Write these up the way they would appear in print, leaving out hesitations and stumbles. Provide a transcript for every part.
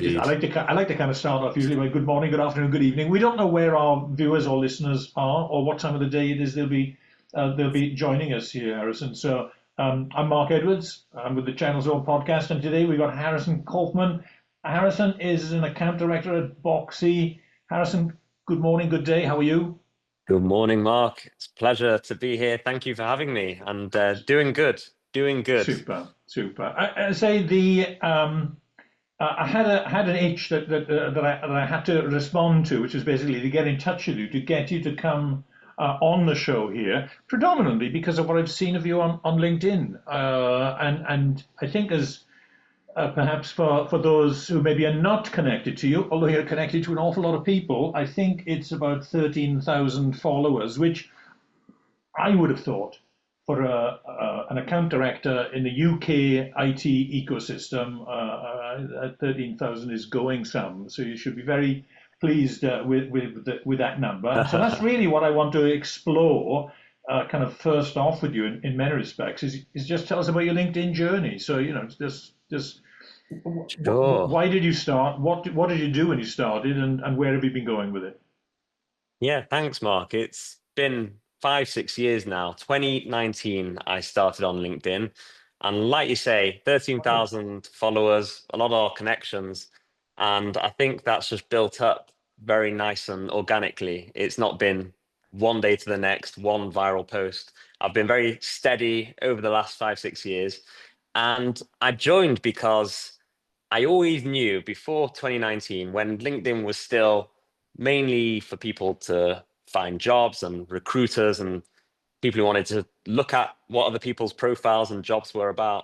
is Indeed. I like to kind of start off usually by good morning, good afternoon, good evening. We don't know where our viewers or listeners are or what time of the day it is they'll be joining us here, Harrison. So I'm Mark Edwards. I'm with the Channel's Own podcast, and today we've got Harrison Kauffman. Harrison is an account director at Boxy. Harrison, good morning, good day. How are you? Good morning, Mark. It's a pleasure to be here. Thank you for having me. And doing good, doing good. Super, super. I say I had an itch that I had to respond to, which was basically to get in touch with you, to get you to come on the show here, predominantly because of what I've seen of you on LinkedIn, and I think as perhaps for those who maybe are not connected to you, although you're connected to an awful lot of people, I think it's about 13,000 followers, which I would have thought for an account director in the UK IT ecosystem, 13,000 is going some. So you should be very pleased with that number. And so that's really what I want to explore, kind of first off with you in many respects, is just tell us about your LinkedIn journey. So, just Sure. why did you start? What did you do when you started, and where have you been going with it? Yeah, thanks, Mark. It's been 5, 6 years now. 2019, I started on LinkedIn. And like you say, Wow. 13,000 followers, a lot of connections. And I think that's just built up very nice and organically. It's not been one day to the next, one viral post. I've been very steady over the last 5, 6 years. And I joined because I always knew before 2019, when LinkedIn was still mainly for people to find jobs and recruiters and people who wanted to look at what other people's profiles and jobs were about.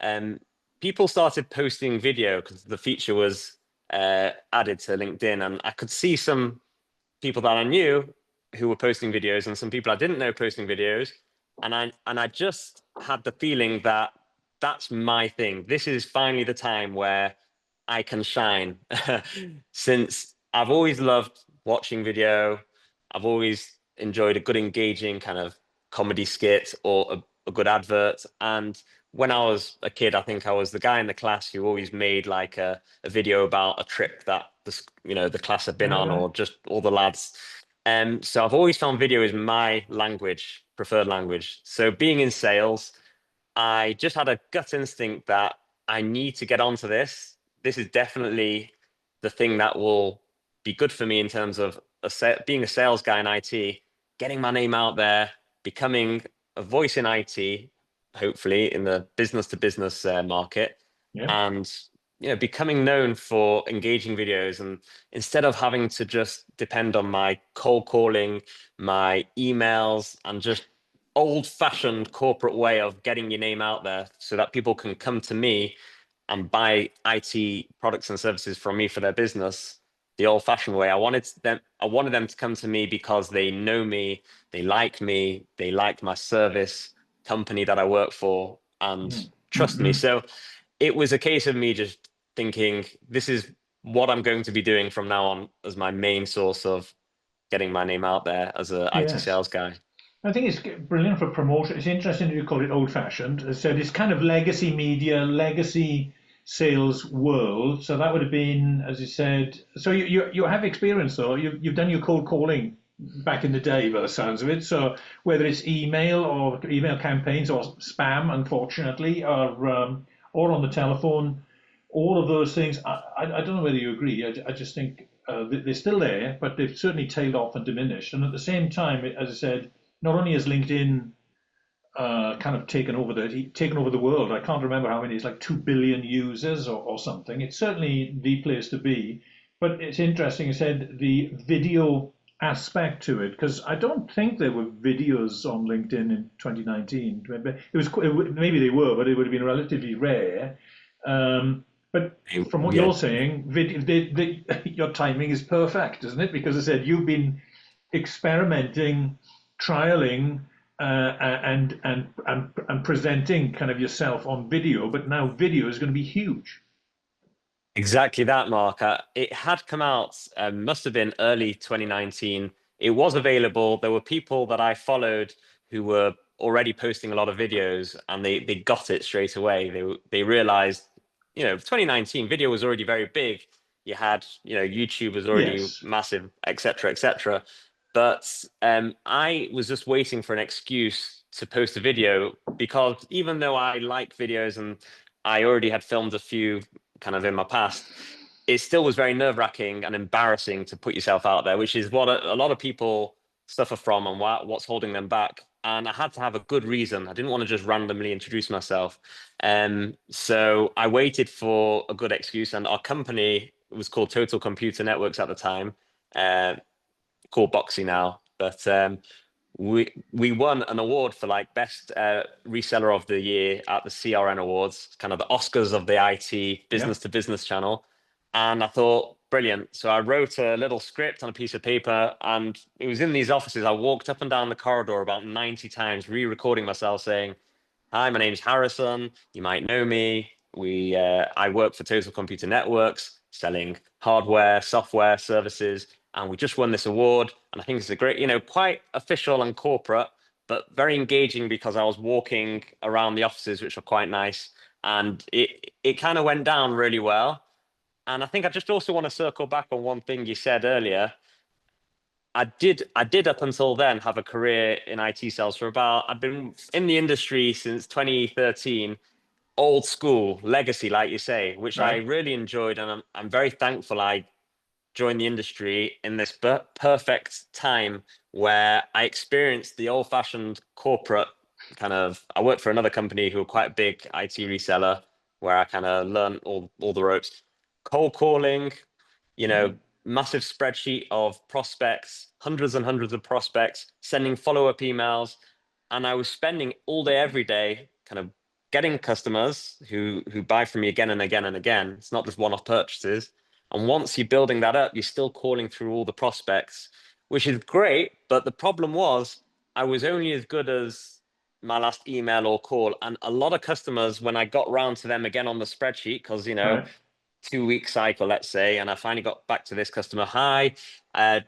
Um, People started posting video because the feature was added to LinkedIn, and I could see some people that I knew who were posting videos and some people I didn't know posting videos, and I just had the feeling that that's my thing. This is finally the time where I can shine. Since I've always loved watching video, I've always enjoyed a good engaging kind of comedy skit or a good advert. And when I was a kid, I think I was the guy in the class who always made like a video about a trip that the class had been All on, right. or just all the lads. So I've always found video is my language, preferred language. So being in sales, I just had a gut instinct that I need to get onto this. This is definitely the thing that will be good for me in terms of being a sales guy in IT, getting my name out there, becoming a voice in IT, hopefully in the business to business market, Yeah. and becoming known for engaging videos. And instead of having to just depend on my cold calling, my emails, and just old fashioned corporate way of getting your name out there so that people can come to me and buy IT products and services from me for their business the old fashioned way. I wanted them to come to me because they know me, they like my service company that I work for and trust me. Mm-hmm. So it was a case of me just thinking, this is what I'm going to be doing from now on as my main source of getting my name out there as a IT Yes. sales guy. I think it's brilliant for promotion. It's interesting that you call it old-fashioned. As I said, it's kind of legacy media, legacy sales world. So that would have been, as you said. So you have experience though. You've done your cold calling back in the day, by the sounds of it. So whether it's email or email campaigns or spam, unfortunately, or on the telephone, all of those things. I don't know whether you agree. I just think they're still there, but they've certainly tailed off and diminished. And at the same time, as I said, not only has LinkedIn kind of taken over the world. I can't remember how many. It's like 2 billion users or something. It's certainly the place to be. But it's interesting. You said the video aspect to it because I don't think there were videos on LinkedIn in 2019. Maybe they were, but it would have been relatively rare. But from what Yeah, you're saying, your timing is perfect, isn't it? Because I said you've been experimenting, trialing, and presenting kind of yourself on video, but now video is going to be huge. exactly that, Mark. It had come out, must have been early 2019. It was available. There were people that I followed who were already posting a lot of videos, and they got it straight away. They realized, 2019 video was already very big, You had, YouTube was already Yes. massive, etc., etc. But I was just waiting for an excuse to post a video because even though I like videos and I already had filmed a few kind of in my past, it still was very nerve-wracking and embarrassing to put yourself out there, which is what a lot of people suffer from and what's holding them back. And I had to have a good reason. I didn't want to just randomly introduce myself. So I waited for a good excuse, and our company was called Total Computer Networks at the time, uh, called Boxy now. But we won an award for like best reseller of the year at the CRN Awards, kind of the Oscars of the IT Yeah. business to business channel. And I thought, brilliant. So I wrote a little script on a piece of paper, and it was in these offices. I walked up and down the corridor about 90 times, re-recording myself saying, "Hi, my name's Harrison. You might know me. I work for Total Computer Networks, selling hardware, software, services, and we just won this award. And I think it's a great, quite official and corporate, but very engaging because I was walking around the offices, which are quite nice, and it kind of went down really well. And I think I just also want to circle back on one thing you said earlier. I did up until then have a career in IT sales for about, I've been in the industry since 2013, old school legacy, like you say, which I Right. really enjoyed. And I'm very thankful I joined the industry in this perfect time where I experienced the old fashioned corporate kind of, I worked for another company who were quite a big IT reseller where I kind of learned all the ropes, cold calling, you Yeah. know, massive spreadsheet of prospects, hundreds and hundreds of prospects, sending follow-up emails. And I was spending all day, every day, kind of getting customers who buy from me again and again and again. It's not just one-off purchases. And once you're building that up, you're still calling through all the prospects, which is great. But the problem was I was only as good as my last email or call. And a lot of customers, when I got round to them again on the spreadsheet, because, 2 week cycle, let's say, and I finally got back to this customer. Hi, uh,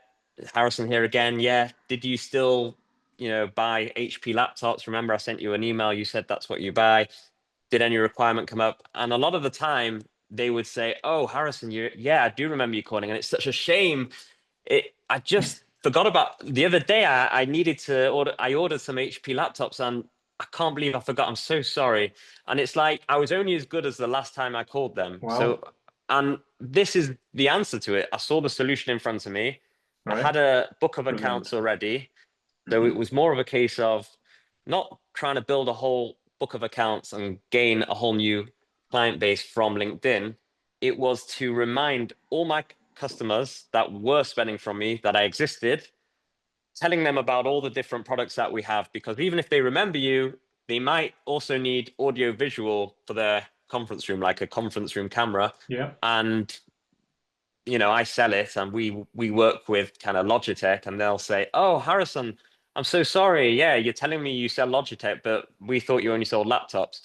Harrison here again. Yeah, did you still, buy HP laptops? Remember, I sent you an email. You said that's what you buy. Did any requirement come up? And a lot of the time, they would say, "Oh, Harrison, yeah, I do remember you calling." And it's such a shame. I just forgot about the other day. I needed to order. I ordered some HP laptops, and I can't believe I forgot. I'm so sorry. And it's like I was only as good as the last time I called them. Wow. So, and this is the answer to it. I saw the solution in front of me. I Right. had a book of Brilliant. accounts already, so it was more of a case of not trying to build a whole book of accounts and gain a whole new client base from LinkedIn. It was to remind all my customers that were spending from me that I existed, telling them about all the different products that we have, because even if they remember you, they might also need audio visual for their conference room, like a conference room camera. Yeah. And I sell it, and we work with kind of Logitech, and they'll say, "Oh, Harrison, I'm so sorry. Yeah, you're telling me you sell Logitech, but we thought you only sold laptops.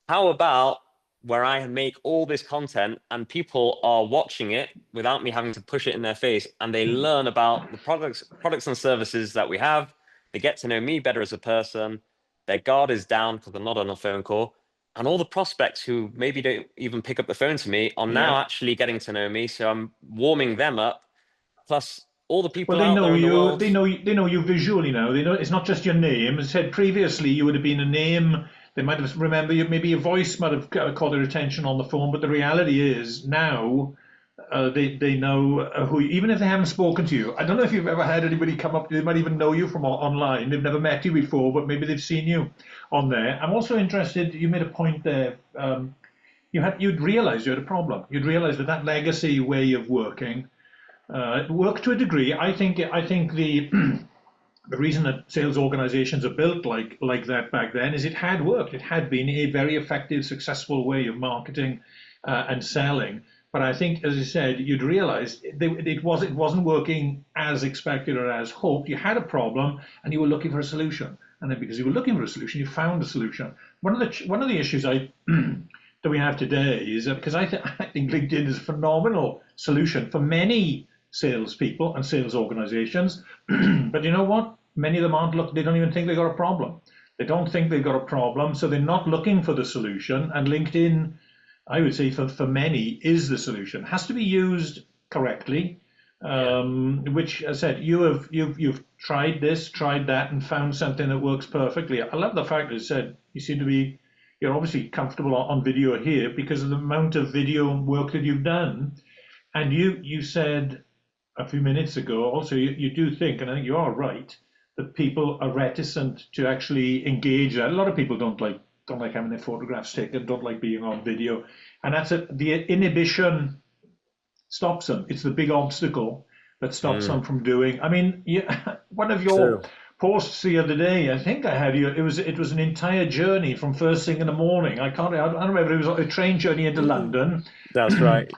How about where I make all this content and people are watching it without me having to push it in their face, and they learn about the products and services that we have. They get to know me better as a person. Their guard is down because I'm not on a phone call, and all the prospects who maybe don't even pick up the phone to me are now Yeah. actually getting to know me. So I'm warming them up. Plus, all the Well, people they out know there in the you. world. They know you visually now. They know it's not just your name. As I said previously, you would have been a name. They might have remember you. Maybe your voice might have caught their attention on the phone. But the reality is now they know who. Even if they haven't spoken to you, I don't know if you've ever had anybody come up. They might even know you from online. They've never met you before, but maybe they've seen you on there. I'm also interested. You made a point there. You'd realised you had a problem. You'd realised that that legacy way of working work to a degree. I think the the reason that sales organizations are built like that back then is it had worked. It had been a very effective, successful way of marketing and selling. But I think, as you said, you'd realize it wasn't working as expected or as hoped. You had a problem and you were looking for a solution. And then because you were looking for a solution, you found a solution. One of the issues I that we have today is that because I think LinkedIn is a phenomenal solution for many salespeople and sales organizations. But you know what? Many of them aren't look. They don't even think they got a problem. They don't think they've got a problem, so they're not looking for the solution. And LinkedIn I would say for many is the solution. It has to be used correctly. Yeah. Which I said you've tried this, tried that, and found something that works perfectly. I love the fact that you said you seem to be you're obviously comfortable on video here because of the amount of video work that you've done. And you said a few minutes ago also you do think, and I think you are right, that people are reticent to actually engage. A lot of people don't like having their photographs taken, don't like being on video, and the inhibition stops them. It's the big obstacle that stops them Mm, from doing. I mean, one of your true. posts the other day, I think I had you. It was an entire journey from first thing in the morning. I don't remember. It was a train journey into London, That's right.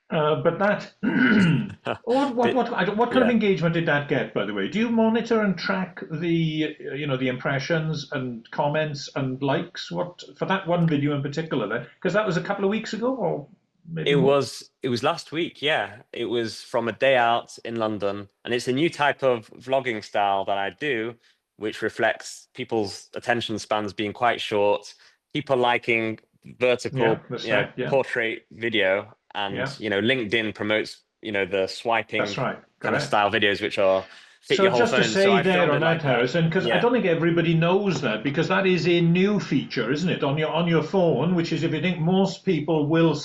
but that. Bit, What kind of yeah. engagement did that get, by the way? Do you monitor and track the impressions and comments and likes? What for that one video in particular then? Because that was a couple of weeks ago, or maybe more. It was last week, yeah. It was from a day out in London, and it's a new type of vlogging style that I do, which reflects people's attention spans being quite short, people liking Yeah, vertical, that's right. Yeah, portrait video, and yeah. LinkedIn promotes, the That's swiping right, kind of correct. style videos, which are fit So your whole just to phone. So say I there filmed on it that, like that. Harrison, because I Yeah. don't think everybody knows that, because that is a new feature, isn't it, on your phone? Which is, if you think most people will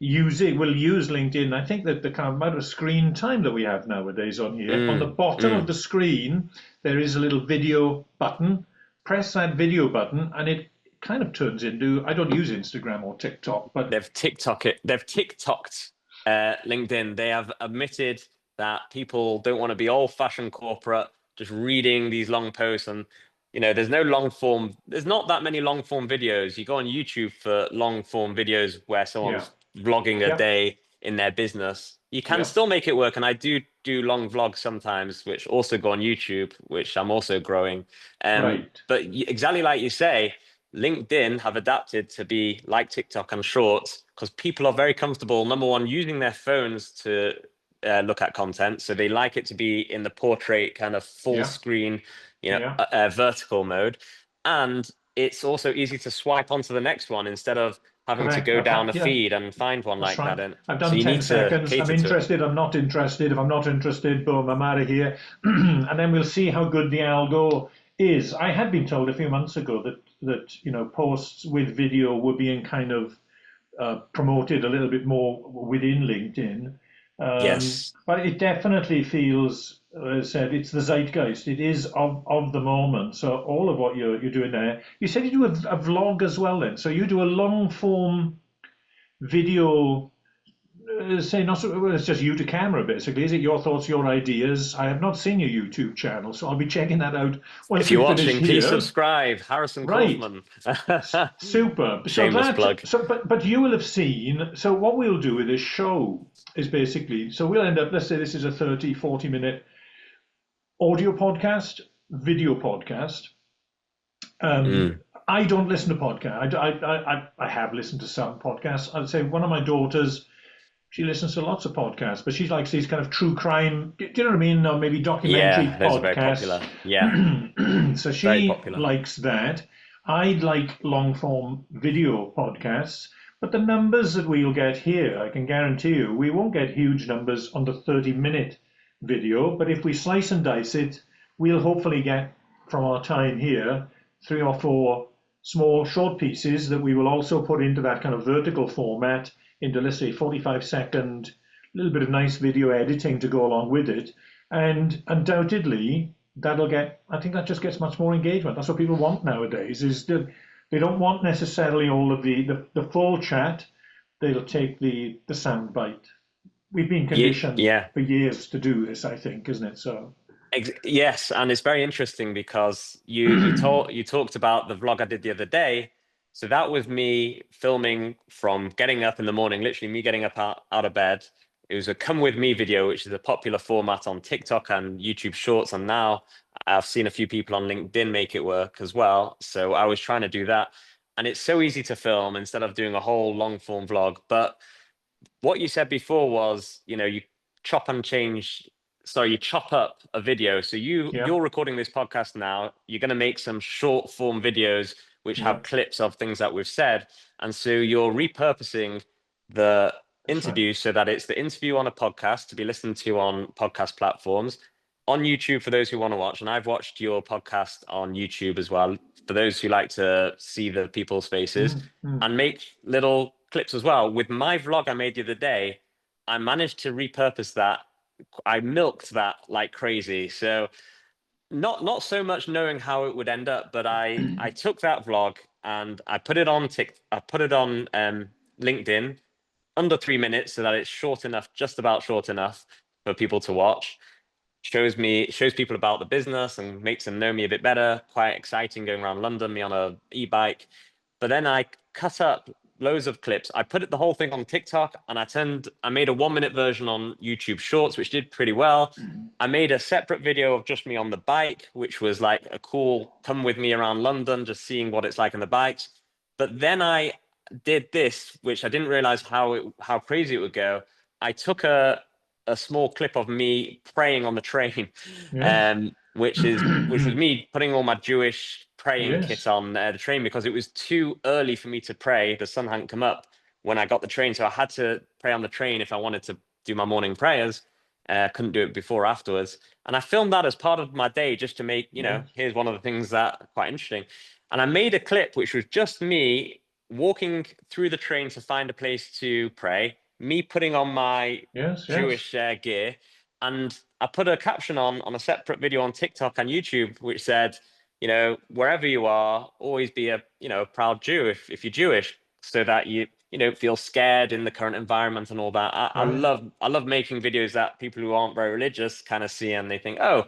use LinkedIn. I think that the kind of amount of screen time that we have nowadays on here, on the Mm, bottom of mm. the screen, there is a little video button. Press that video button, and it kind of turns into. I don't use Instagram or TikTok, but They've TikToked LinkedIn. They have admitted that people don't want to be old-fashioned corporate, just reading these long posts. And there's no long form. There's not that many long form videos. You go on YouTube for long form videos where yeah, someone's vlogging a yeah, day in their business. You can yeah, still make it work, and I do long vlogs sometimes, which also go on YouTube, which I'm also growing. right, But exactly like you say, LinkedIn have adapted to be like TikTok and Shorts because people are very comfortable, number one, using their phones to look at content. So they like it to be in the portrait kind of full yeah, screen, yeah. vertical mode. And it's also easy to swipe onto the next one instead of having to Correct. go down a Yeah, feed and find one that's like right. that. And I've so done you 10 need to seconds. I'm cater to it. interested. I'm not interested. If I'm not interested, boom, I'm out of here. And then we'll see how good the algo is. I had been told a few months ago that posts with video were being kind of promoted a little bit more within LinkedIn. Yes. But it definitely feels, as I said, it's the zeitgeist. It is of the moment. So all of what you're doing there. You said you do a vlog as well then. So you do a long form video, say not so, well, it's just you to camera basically. Is it your thoughts, your ideas? I have not seen your YouTube channel, so I'll be checking that out once If we you're finish watching, please here. subscribe. Harrison Right. Kauffman. Super. Shameless plug. But you will have seen. So what we'll do with this show is basically, so we'll end up. Let's say this is a 30, 40 minute audio podcast, video podcast. Um, Mm. I don't listen to podcasts. I have listened to some podcasts. I'd say one of my daughters, she listens to lots of podcasts, but she likes these kind of true crime. Do you know what I mean? Or maybe Yeah, documentary those are very podcasts. popular. Yeah, So very she popular. likes that. I like long form video podcasts, but the numbers that we'll get here, I can guarantee you, we won't get huge numbers on the 30-minute video. But if we slice and dice it, we'll hopefully get from our time here 3 or 4 small short pieces that we will also put into that kind of vertical format into, let's say, 45-second, a little bit of nice video editing to go along with it. And undoubtedly, I think that just gets much more engagement. That's what people want nowadays, is that they don't want necessarily all of the full chat. They'll take the sound bite. We've been Yeah, conditioned yeah. for years to do this, I think, isn't it? So, Yes, and it's very interesting because you talked about the vlog I did the other day. So that was me filming from getting up in the morning, literally me getting up out of bed. It was a come with me video, which is a popular format on TikTok and YouTube Shorts, and now I've seen a few people on LinkedIn make it work as well. So I was trying to do that, and it's so easy to film instead of doing a whole long form vlog. But what you said before was, you chop and change. Sorry, you chop up a video. So yeah, you're recording this podcast now. You're going to make some short form videos which Yeah, have clips of things that we've said. And so you're repurposing the that's right. interview so that it's the interview on a podcast to be listened to on podcast platforms, on YouTube for those who want to watch. And I've watched your podcast on YouTube as well, for those who like to see the people's faces, Mm, mm. and make little clips as well. With my vlog I made the other day, I managed to repurpose that. I milked that like crazy. So not so much knowing how it would end up, but I took that vlog and I put it on I put it on LinkedIn under 3 minutes so that it's short enough, just about short enough for people to watch. Shows people about the business and makes them know me a bit better. Quite exciting going around London, me on a e-bike. But then I cut up loads of clips. I put the whole thing on TikTok, and I made a 1 minute version on YouTube Shorts, which did pretty well. I made a separate video of just me on the bike, which was like a cool come with me around London, just seeing what it's like on the bikes. But then I did this, which I didn't realize how crazy it would go. I took a small clip of me praying on the train, Yes. which was me putting all my Jewish praying kit Yes. on the train because it was too early for me to pray. The sun hadn't come up when I got the train, so I had to pray on the train if I wanted to do my morning prayers. Couldn't do it before or afterwards, and I filmed that as part of my day just to make, Yes. here's one of the things that are quite interesting. And I made a clip which was just me walking through the train to find a place to pray, me putting on my Yes. Yes. Jewish gear, and I put a caption on a separate video on TikTok and YouTube which said, wherever you are, always be a proud Jew if you're Jewish, so that you don't feel scared in the current environment and all that. I Right. love making videos that people who aren't very religious kind of see and they think, oh,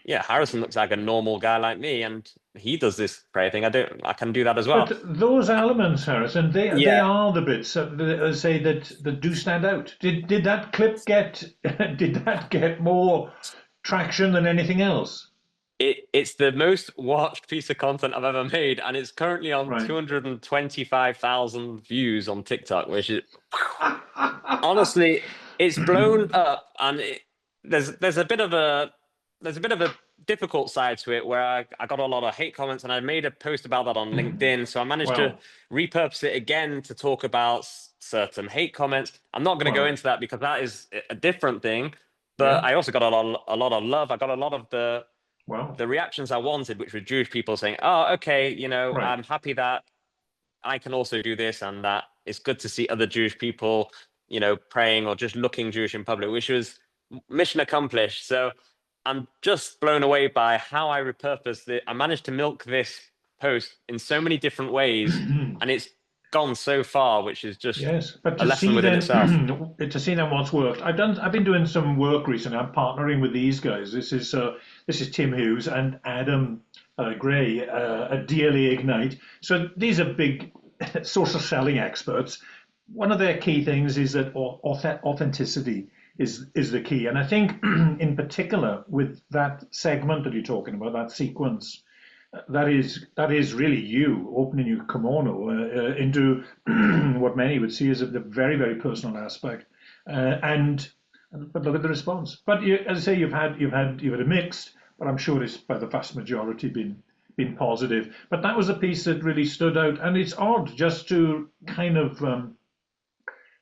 yeah, Harrison looks like a normal guy like me, and he does this prayer thing. I can do that as well. But those elements, Harrison, they Yeah, are the bits that say that do stand out. Did that clip get did that get more traction than anything else? it's the most watched piece of content I've ever made, and it's currently on Right. 225,000 views on TikTok, which is honestly, it's blown up, and there's a bit of a difficult side to it where I got a lot of hate comments, and I made a post about that on LinkedIn. So I managed to Well, repurpose it again to talk about certain hate comments. I'm not going to go well, into that because that is a different thing. But yeah. I also got a lot of love. I got a lot of Well, the reactions I wanted, which were Jewish people saying, "Oh, okay, right. I'm happy that I can also do this, and that it's good to see other Jewish people, praying or just looking Jewish in public," which was mission accomplished. So I'm just blown away by how I repurposed it. I managed to milk this post in so many different ways, and it's gone so far, which is just Yes, but a lesson within itself. to see then what's worked. I've been doing some work recently. I'm partnering with these guys. This is Tim Hughes and Adam Gray at DLA Ignite. So these are big social selling experts. One of their key things is that authenticity is the key, and I think in particular with that segment that you're talking about, that sequence, that is really you opening your kimono into what many would see as a very very personal aspect, and but look at the response. But as I say, you've had a mixed, but I'm sure it's by the vast majority been positive. But that was a piece that really stood out, and it's odd just to kind of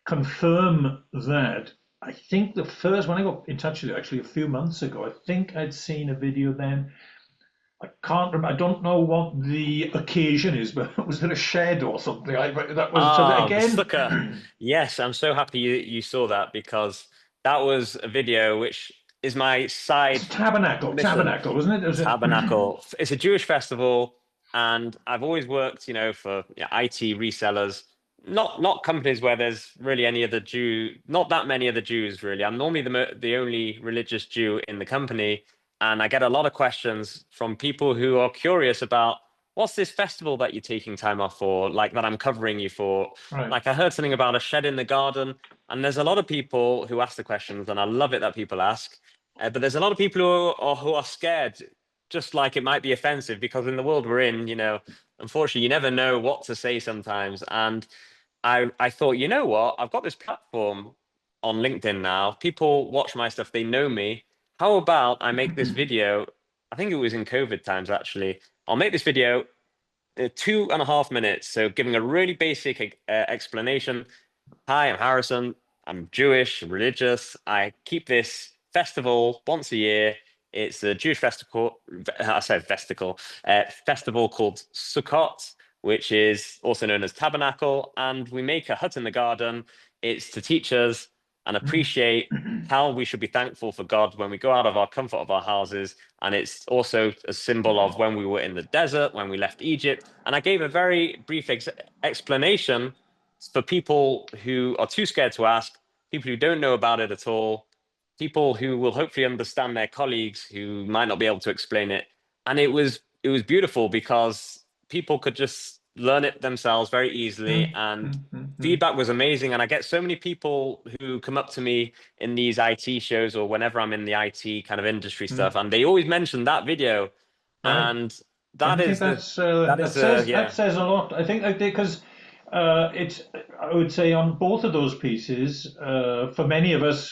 confirm that. I think the first when I got in touch with you actually a few months ago, I think I'd seen a video then. I can't remember. I don't know what the occasion is, but was it a shed or something? That was so that Ah, the sucker. again. Yes, I'm so happy you saw that, because that was a video which is my It's side mission. tabernacle, wasn't it? It was a, Tabernacle. It's a Jewish festival, and I've always worked, for IT resellers, not companies where there's really any other Jew, not that many other Jews really. I'm normally the only religious Jew in the company, and I get a lot of questions from people who are curious about what's this festival that you're taking time off for, like that I'm covering you for. right. Like I heard something about a shed in the garden, and there's a lot of people who ask the questions, and I love it that people ask. But there's a lot of people who are scared, just like it might be offensive, because in the world we're in, unfortunately, you never know what to say sometimes. And I thought, you know what? I've got this platform on LinkedIn now. People watch my stuff, they know me. How about I make this video? I think it was in COVID times, actually. I'll make this video 2.5 minutes. So giving a really basic explanation. Hi, I'm Harrison. I'm Jewish, religious. I keep this festival once a year. It's a Jewish festival. I said festival. Festival called Sukkot, which is also known as Tabernacle. And we make a hut in the garden. It's to teach us and appreciate how we should be thankful for God when we go out of our comfort of our houses. And it's also a symbol of when we were in the desert, when we left Egypt. And I gave a very brief explanation for people who are too scared to ask, people who don't know about it at all, people who will hopefully understand their colleagues who might not be able to explain it. And it was beautiful because people could just learn it themselves very easily, and feedback was amazing. And I get so many people who come up to me in these IT shows or whenever I'm in the IT kind of industry stuff, and they always mention that video. Right. And And that I think is the that's that is the that yeah, says a lot. I think because it's I would say on both of those pieces, for many of us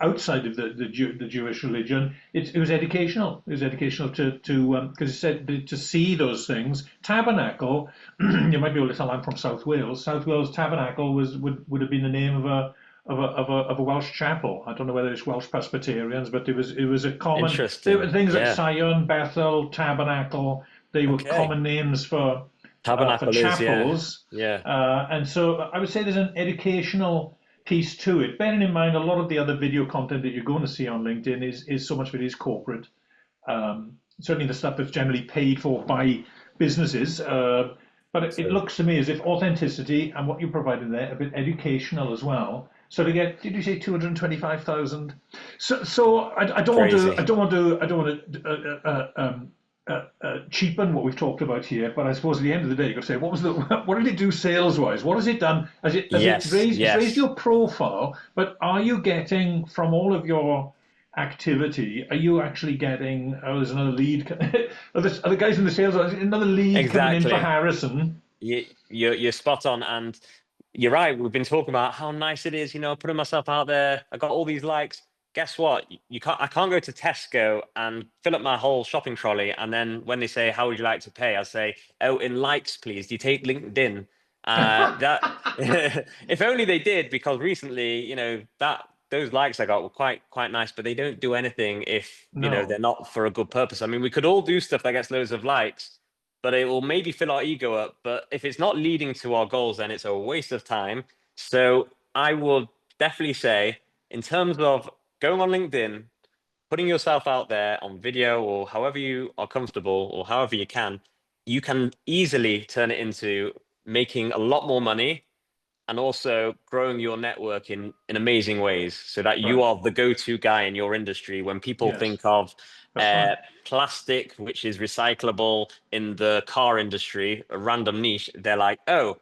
outside of the Jewish religion, it was educational. It was educational to because it said to see those things. Tabernacle, you might be able to tell I'm from South Wales. South Wales Tabernacle would have been the name of a Welsh chapel. I don't know whether it's Welsh Presbyterians, but it was a common. There were interesting. things like Yeah. Sion, Bethel, Tabernacle. They were Okay. common names for Tabernacle is, yeah. chapels, Yeah. and so I would say there's an educational piece to it. Bearing in mind a lot of the other video content that you're going to see on LinkedIn is so much of it is corporate. Certainly the stuff that's generally paid for by businesses. But it So looks to me as if authenticity and what you're providing there, a bit educational as well. So to get, did you say 225,000? So I don't want to, crazy. cheapen what we've talked about here. But I suppose at the end of the day, you've got to say, what did it do sales wise? What has it done? Has it Yes, raised, it's raised yes. your profile, but are you getting from all of your activity, are you actually getting, oh, there's another lead, are the guys in the sales, another lead coming in for Exactly. Harrison? You're spot on, and you're right. We've been talking about how nice it is, putting myself out there. I got all these likes. Guess what? You can't. I can't go to Tesco and fill up my whole shopping trolley, and then when they say, "How would you like to pay?" I say, "Oh, in likes, please. Do you take LinkedIn?" That if only they did, because recently, that those likes I got were quite nice, but they don't do anything if they're No, not for a good purpose. I mean, we could all do stuff that gets loads of likes, but it will maybe fill our ego up. But if it's not leading to our goals, then it's a waste of time. So I would definitely say, in terms of going on LinkedIn, putting yourself out there on video or however you are comfortable or however you can easily turn it into making a lot more money and also growing your network in amazing ways so that you right. are the go-to guy in your industry when people Yes, think of that's right. plastic which is recyclable in the car industry, a random niche. They're like, oh,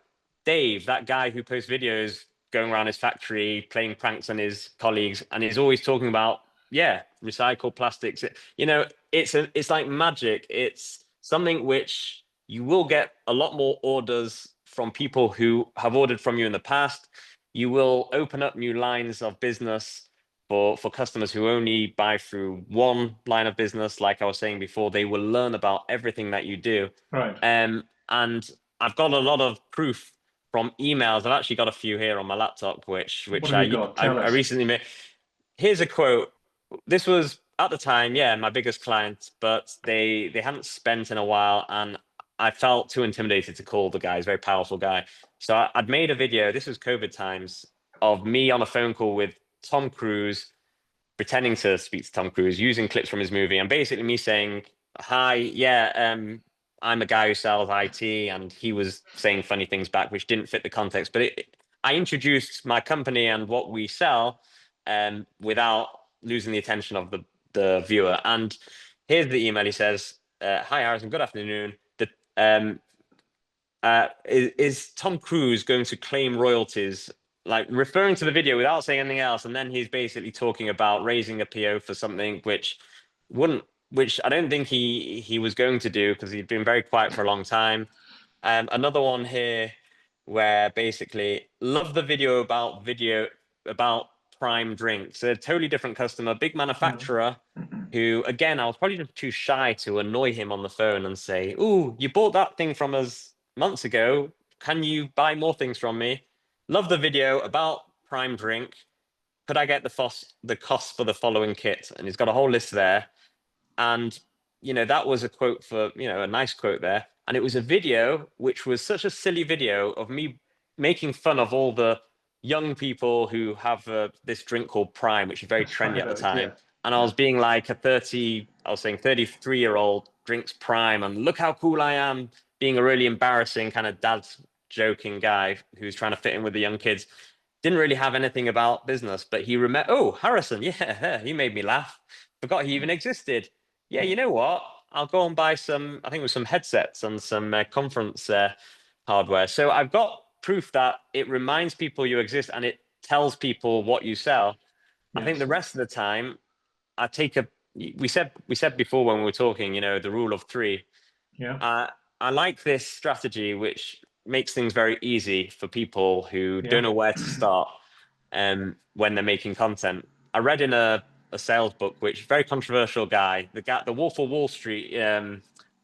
Dave, that guy who posts videos going around his factory playing pranks on his colleagues, and he's always talking about, yeah, recycled plastics. It's like magic. It's something which you will get a lot more orders from people who have ordered from you in the past. You will open up new lines of business for customers who only buy through one line of business. Like I was saying before, they will learn about everything that you do. Right. And I've got a lot of proof from emails. I've actually got a few here on my laptop, which What which have you I got? I, Tell I us. recently made. Here's a quote. This was at the time, yeah, my biggest client, but they hadn't spent in a while, and I felt too intimidated to call the guy. He's a very powerful guy. So I'd made a video. This was COVID times of me on a phone call with Tom Cruise, pretending to speak to Tom Cruise, using clips from his movie, and basically me saying, "Hi, yeah, I'm a guy who sells IT," and he was saying funny things back, which didn't fit the context. But I introduced my company and what we sell, without losing the attention of the viewer. And here's the email. He says, "Hi Harrison, good afternoon. Um, is Tom Cruise going to claim royalties?" Like referring to the video without saying anything else, and then he's basically talking about raising a PO for something wouldn't, which I don't think he was going to do because he'd been very quiet for a long time. Another one here where basically love the video about Prime Drinks, a totally different customer, big Mm. manufacturer who, again, I was probably just too shy to annoy him on the phone and say, "Ooh, you bought that thing from us months ago. Can you buy more things from me?" Love the video about Prime Drink. Could I get the cost for the following kit? And he's got a whole list there. And, that was a quote for, a nice quote there. And it was a video which was such a silly video of me making fun of all the young people who have this drink called Prime, which is very That's trendy right at the out. time. Yeah. And I Yeah. was being like I was saying 33-year-old drinks Prime and look how cool I am, being a really embarrassing kind of dad joking guy who's trying to fit in with the young kids. Didn't really have anything about business, but he remember, oh, Harrison, yeah, he made me laugh. Forgot he even existed. Yeah, you know what? I'll go and buy some, I think it was some headsets and some conference hardware. So I've got proof that it reminds people you exist and it tells people what you sell. I think the Yes. rest of the time, I take a, we said before when we were talking, the rule of three. Yeah. Uh, I like this strategy, which makes things very easy for people who don't Yeah. know where to start when they're making content. I read in a sales book, which very controversial guy, the Wolf of Wall Street, Jordan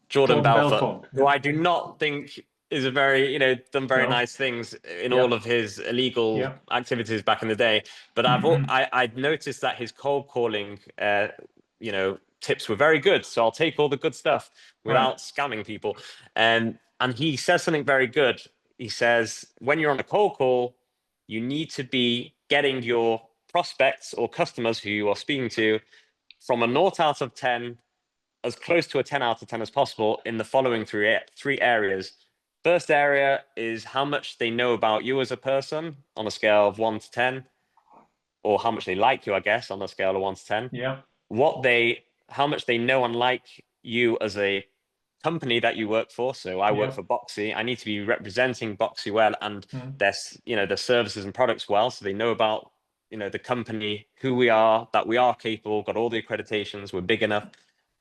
Jordan Belfort, Belfont. who Yeah. I do not think is a very, done very No. nice things in all Yeah. of his illegal Yeah. activities back in the day. But I'd noticed that his cold calling, tips were very good. So I'll take all the good stuff Right. without scamming people. And he says something very good. He says, when you're on a cold call, you need to be getting your prospects or customers who you are speaking to from a naught out of 10, as close to a 10 out of 10 as possible in the following three areas. First area is how much they know about you as a person on a scale of 1 to 10, or how much they like you, I guess, on a scale of 1 to 10. Yeah. How much they know and like you as a company that you work for. So I work Yeah. for Boxy. I need to be representing Boxy well and Mm. their services and products well, so they know about the company, who we are, that we are capable, got all the accreditations, we're big enough.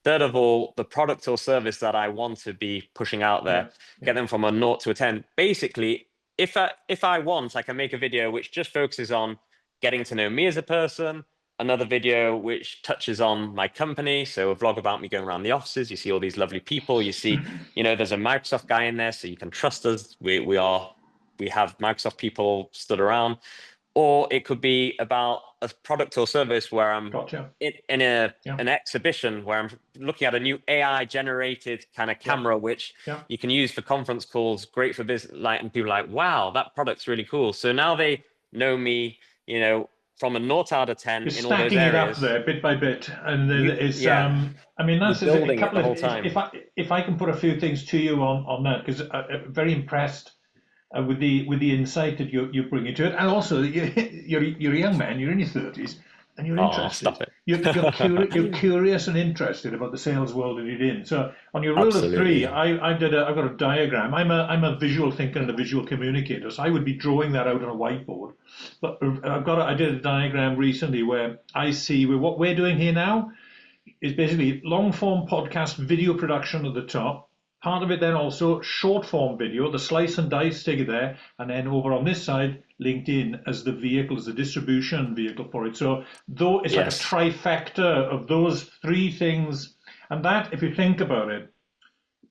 Third of all, the product or service that I want to be pushing out Yeah. there, Yeah. get them from a 0 to a 10. Basically, if I want, I can make a video which just focuses on getting to know me as a person, another video which touches on my company, so a vlog about me going around the offices. You see all these lovely people. You see, there's a Microsoft guy in there, so you can trust us. We have Microsoft people stood around. Or it could be about a product or service where I'm Gotcha. in Yeah. an exhibition where I'm looking at a new AI generated kind of Yeah. camera, which Yeah. you can use for conference calls, great for business, like, and people are like, wow, that product's really cool. So now they know me, from a 0 out of 10 You're in all those stacking it up areas. there bit by bit, and then it's. Yeah, I mean, you're that's a building it couple the of. whole time. If I can put a few things to you on that, because I'm very impressed with the insight that you bring into it, and also you're a young man, you're in your 30s, and you're Oh, interested. stop it. You're curious and interested about the sales world that you're in. So on your rule of three, Absolutely. I've got a diagram. I'm a visual thinker and a visual communicator, so I would be drawing that out on a whiteboard. But I did a diagram recently where I see what we're doing here now is basically long form podcast video production at the top. Part of it then also short form video, the slice and dice, take it there, and then over on this side, LinkedIn as the vehicle, as the distribution vehicle for it. So though it's like a Yes. trifecta of those three things, and that, if you think about it,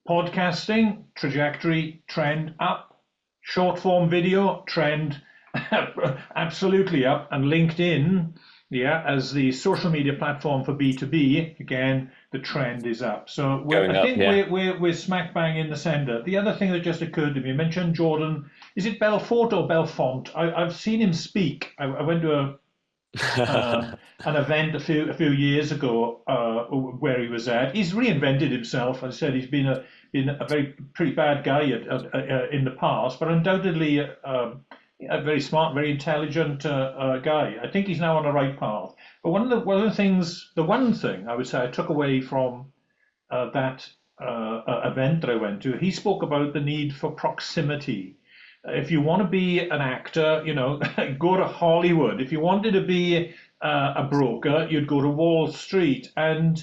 podcasting, trajectory, trend up, short form video, trend absolutely up, and LinkedIn, yeah, as the social media platform for B2B, again, the trend is up. So Going I up, think yeah. we're smack bang in the center. The other thing that just occurred to me, you mentioned Jordan, is it Belfort or Belfont? I've seen him speak. I went to an event a few years ago where he was at. He's reinvented himself. As I said, he's been a very pretty bad guy in the past, but undoubtedly a very smart, very intelligent guy. I think he's now on the right path. But one of the things, the one thing I would say I took away from that event that I went to, he spoke about the need for proximity. If you want to be an actor, go to Hollywood. If you wanted to be a broker, you'd go to Wall Street. And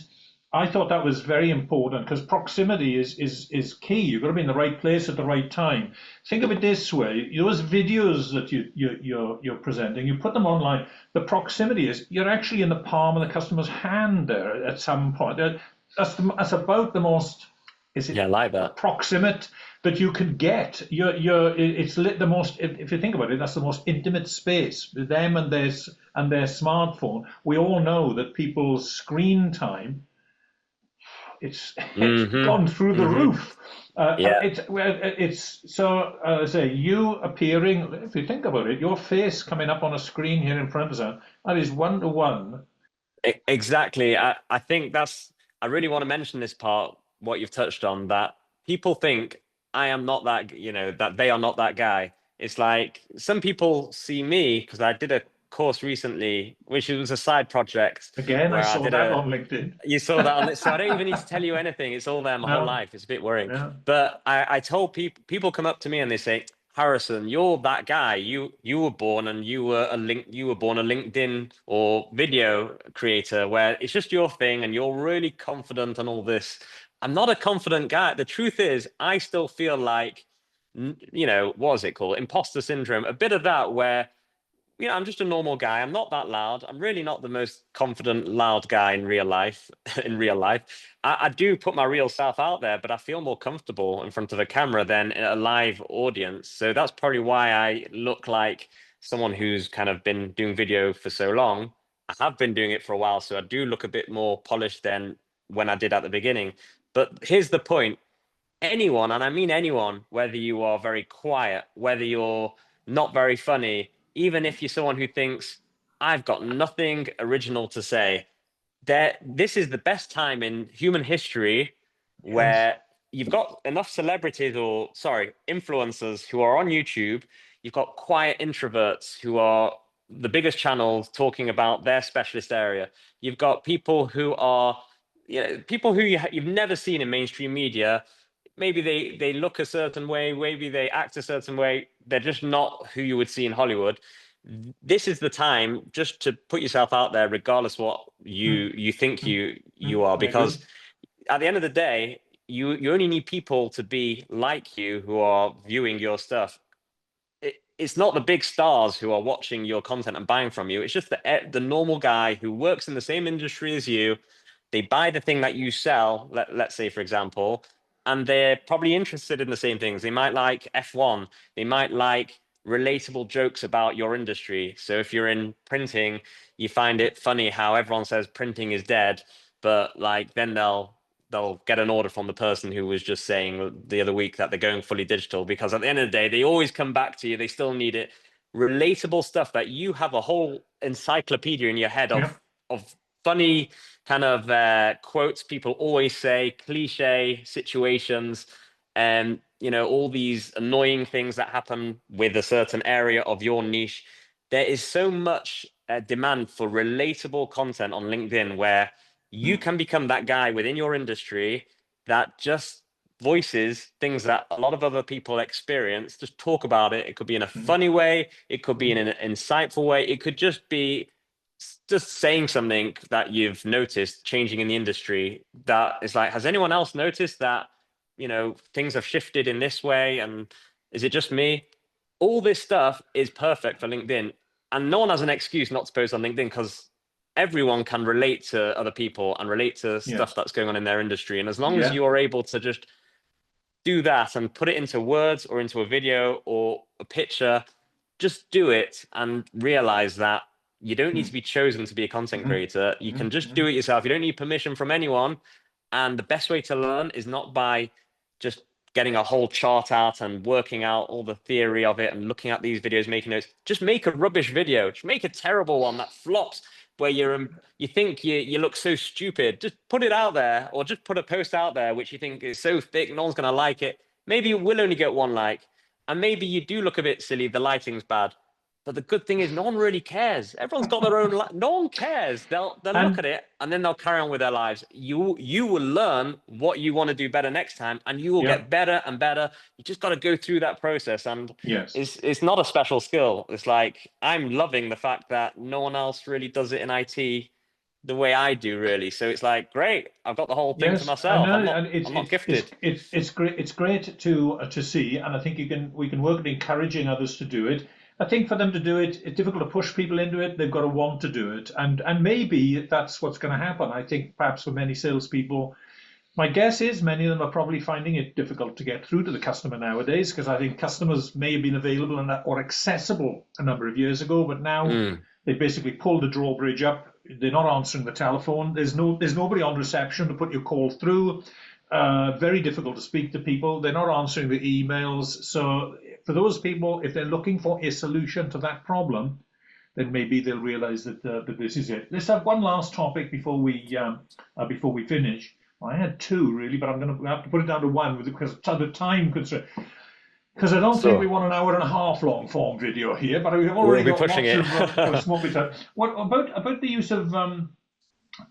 I thought that was very important because proximity is key. You've got to be in the right place at the right time. Think of it this way: those videos that you're presenting, you put them online. The proximity is you're actually in the palm of the customer's hand there at some point. That's about the most, is Yeah, I it like that. proximate that you can get. It's lit the most. If you think about it, that's the most intimate space with them and their smartphone. We all know that people's screen time it's Hmm. gone through the Hmm. roof. Yeah. It's so I say you appearing. If you think about it, your face coming up on a screen here in front of us, that is one to one. Exactly. I think I really want to mention this part, what you've touched on, that people think I am not that, that they are not that guy. It's like some people see me because I did a course recently, which was a side project Again, I where I saw did that a, on LinkedIn. you saw that on it, so I don't even need to tell you anything. It's all there my whole No, life. It's a bit worrying. yeah, But I told people come up to me and they say, Harrison, you're that guy. You were born and you were born a LinkedIn or video creator where it's just your thing and you're really confident and all this. I'm not a confident guy. The truth is, I still feel like, what is it called? Imposter syndrome. A bit of that where I'm just a normal guy. I'm not that loud. I'm really not the most confident, loud guy in real life. In real life, I do put my real self out there, but I feel more comfortable in front of a camera than in a live audience. So that's probably why I look like someone who's kind of been doing video for so long. I have been doing it for a while, so I do look a bit more polished than when I did at the beginning. But here's the point: anyone, and I mean anyone, whether you are very quiet, whether you're not very funny, even if you're someone who thinks, I've got nothing original to say, this is the best time in human history yes, where you've got enough celebrities or, sorry, influencers who are on YouTube. You've got quiet introverts who are the biggest channels talking about their specialist area. You've got people who are, people who you've never seen in mainstream media. Maybe they look a certain way, maybe they act a certain way. They're just not who you would see in Hollywood. This is the time just to put yourself out there, regardless what mm, you think mm, you are, I agree. because at the end of the day, you only need people to be like you who are viewing your stuff. It's not the big stars who are watching your content and buying from you. It's just the normal guy who works in the same industry as you. They buy the thing that you sell, let's say, for example, and they're probably interested in the same things. They might like F1, they might like relatable jokes about your industry. So if you're in printing, you find it funny how everyone says printing is dead, but like then they'll get an order from the person who was just saying the other week that they're going fully digital, because at the end of the day, they always come back to you. They still need it. Relatable stuff that you have a whole encyclopedia in your head Yeah, of funny kind of quotes people always say, cliche situations, and all these annoying things that happen with a certain area of your niche. There is so much demand for relatable content on LinkedIn where you mm, can become that guy within your industry that just voices things that a lot of other people experience. Just talk about it. It could be in a mm, funny way, it could be in mm, an insightful way, it could just be just saying something that you've noticed changing in the industry that is like, has anyone else noticed that, things have shifted in this way? And is it just me? All this stuff is perfect for LinkedIn. And no one has an excuse not to post on LinkedIn because everyone can relate to other people and relate to stuff yes, that's going on in their industry. And as long as yeah, you are able to just do that and put it into words or into a video or a picture, just do it and realize that you don't need mm, to be chosen to be a content mm, creator. You mm, can just mm, do it yourself. You don't need permission from anyone. And the best way to learn is not by just getting a whole chart out and working out all the theory of it and looking at these videos, making notes. Just make a rubbish video. Just make a terrible one that flops where you think you look so stupid. Just put it out there, or just put a post out there which you think is so thick no one's going to like it. Maybe you will only get one like, and maybe you do look a bit silly, the lighting's bad, but the good thing is no one really cares. Everyone's got their own no one cares. They'll look and at it and then they'll carry on with their lives. You will learn what you want to do better next time, and you will yeah, get better and better. You just got to go through that process, and yes. it's not a special skill. It's like I'm loving the fact that no one else really does it in IT the way I do, really. So it's like, great, I've got the whole thing to Yes, I myself. know, I'm not and I'm not gifted. it's great. It's great to see, and I think we can work at encouraging others to do it. I think for them to do it, it's difficult to push people into it. They've got to want to do it, and maybe that's what's going to happen. I think perhaps for many salespeople, my guess is many of them are probably finding it difficult to get through to the customer nowadays because I think customers may have been available or accessible a number of years ago, but now Mm, they've basically pulled the drawbridge up. They're not answering the telephone. There's nobody on reception to put your call through. Very difficult to speak to people. They're not answering the emails. So for those people, if they're looking for a solution to that problem, then maybe they'll realize that this is it. Let's have one last topic before we finish. I had two really, but I'm going to have to put it down to one because of the time constraint. Because I don't think we so want an hour and a half long form video here, but we've we'll already be got pushing lots it. of small bits. What about the use of?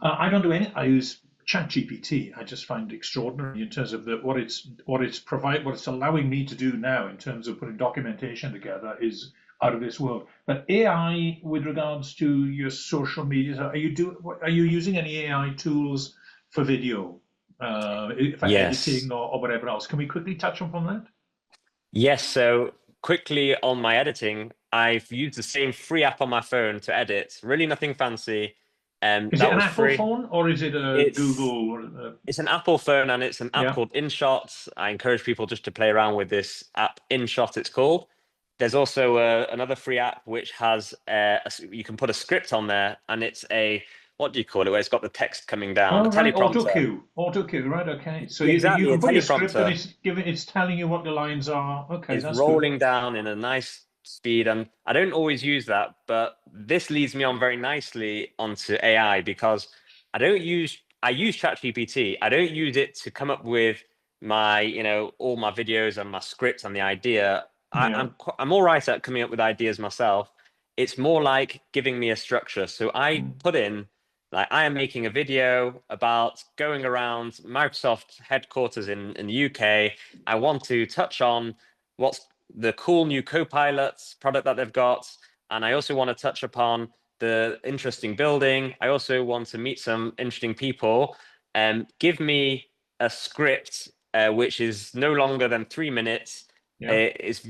I don't do any. I use ChatGPT. I just find it extraordinary in terms of what it's allowing me to do now in terms of putting documentation together is out of this world. But AI with regards to your social media, are you using any AI tools for video, for Yes. editing or whatever else? Can we quickly touch upon that? Yes, so quickly on my editing, I've used the same free app on my phone to edit. Really nothing fancy. Is it That an was Apple free. phone or is it a It's Google? it's an Apple phone and it's an app Yeah. called InShot. I encourage people just to play around with this app, InShot it's called. There's also another free app which has you can put a script on there and it's a what do you call it where it's got the text coming down, a Oh, right. teleprompter. Auto cue. Right. Okay. So you Exactly, a can put your script and teleprompter it's telling you what the lines are. Okay, is that's good. rolling down in a nice speed. And I don't always use that, but this leads me on very nicely onto AI because I use ChatGPT. I don't use it to come up with my, all my videos and my scripts and the idea. Yeah. I'm all right at coming up with ideas myself. It's more like giving me a structure. So I Mm. put in like I am making a video about going around Microsoft headquarters in the UK. I want to touch on what's the cool new Copilot product that they've got. And I also want to touch upon the interesting building. I also want to meet some interesting people. Give me a script which is no longer than 3 minutes. Yeah. It's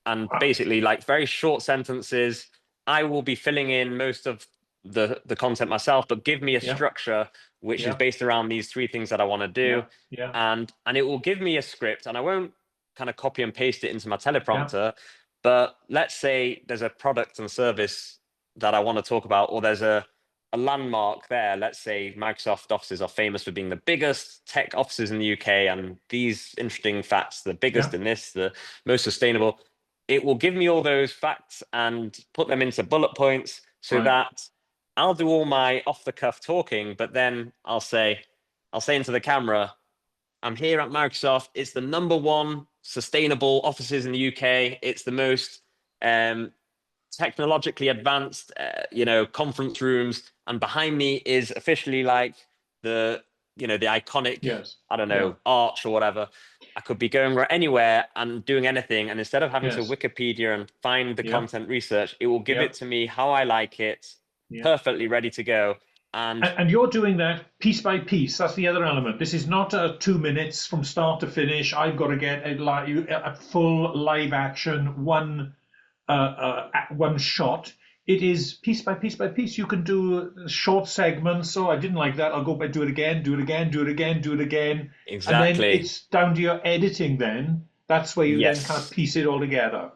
and Wow. basically like very short sentences. I will be filling in most of the content myself, but give me a Yeah. structure which is Yeah. based around these three things that I want to do, Yeah. Yeah. and it will give me a script, and I won't kind of copy and paste it into my Yeah. teleprompter. But let's say there's a product and service that I want to talk about, or there's a landmark there. Let's say Microsoft offices are famous for being the biggest tech offices in the UK, and these interesting facts, the biggest Yeah. in this, the most sustainable. It will give me all those facts and put them into bullet points so Right. that I'll do all my off the cuff talking, but then I'll say into the camera, I'm here at Microsoft. It's the number one sustainable offices in the UK. It's the most um, technologically advanced, conference rooms. And behind me is officially like the, the iconic, Yes. I don't Yeah. know, arch or whatever. I could be going anywhere and doing anything. And instead of having to Yes. Wikipedia and find the Yeah. content research, it will give Yeah. it to me how I like it, Yeah. perfectly ready to go. And And you're doing that piece by piece. That's the other element. This is not 2 minutes from start to finish. I've got to get a full live action one shot. It is piece by piece by piece. You can do short segments. So I didn't like that. I'll go back, do it again, do it again, do it again, do it again, and then exactly, it's down to your editing. Then that's where you then kind of yes. piece it all together.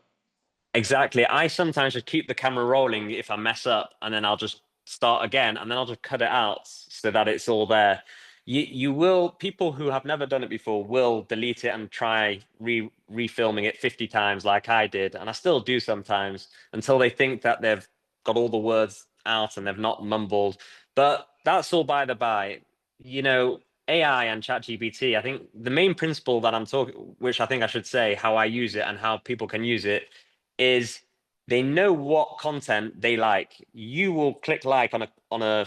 Exactly. I sometimes just keep the camera rolling if I mess up, and then I'll just start again, and then I'll just cut it out so that it's all there. You will people who have never done it before will delete it and try refilming it 50 times like I did, and I still do sometimes until they think that they've got all the words out and they've not mumbled. But that's all by the by. You know, AI and ChatGPT, I think the main principle that I'm talking, which I think I should say, how I use it and how people can use it is they know what content they like. You will click like on a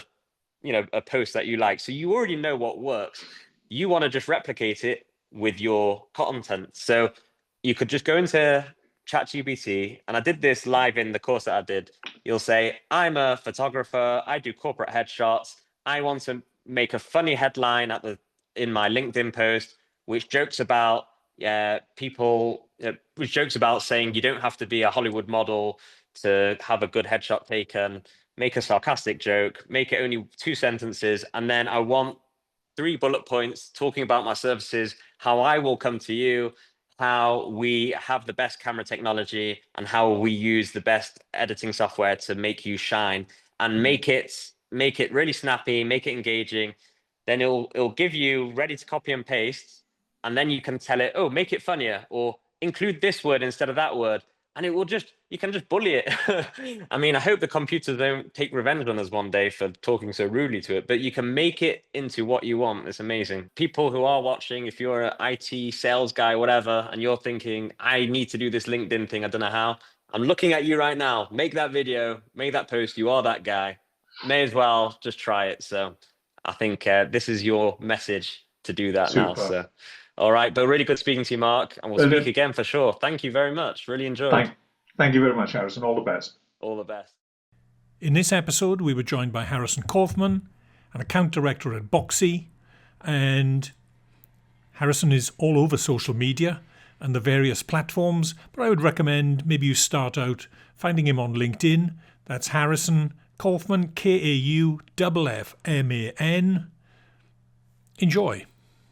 a post that you like, so you already know what works. You want to just replicate it with your content. So you could just go into ChatGPT, and I did this live in the course that I did. You'll say, I'm a photographer, I do corporate headshots. I want to make a funny headline in my LinkedIn post, which jokes about which jokes about saying you don't have to be a Hollywood model to have a good headshot taken. Make a sarcastic joke, make it only 2 sentences, and then I want 3 bullet points talking about my services, how I will come to you, how we have the best camera technology, and how we use the best editing software to make you shine, and make it really snappy, make it engaging. Then it'll give you ready to copy and paste, and then you can tell it, oh, make it funnier, or include this word instead of that word, and you can just bully it. I mean, I hope the computers don't take revenge on us one day for talking so rudely to it, but you can make it into what you want. It's amazing. People who are watching, if you're an IT sales guy, whatever, and you're thinking, I need to do this LinkedIn thing, I don't know how, I'm looking at you right now. Make that video, make that post. You are that guy. May as well just try it. So I think this is your message to do that now. Super. So, all right, but really good speaking to you, Mark, and we'll speak Brilliant. again for sure. Thank you very much. Really enjoyed. Thank you very much, Harrison. All the best. All the best. In this episode, we were joined by Harrison Kauffman, an account director at Boxy, and Harrison is all over social media and the various platforms, but I would recommend maybe you start out finding him on LinkedIn. That's Harrison Kauffman, Kauffman. Enjoy.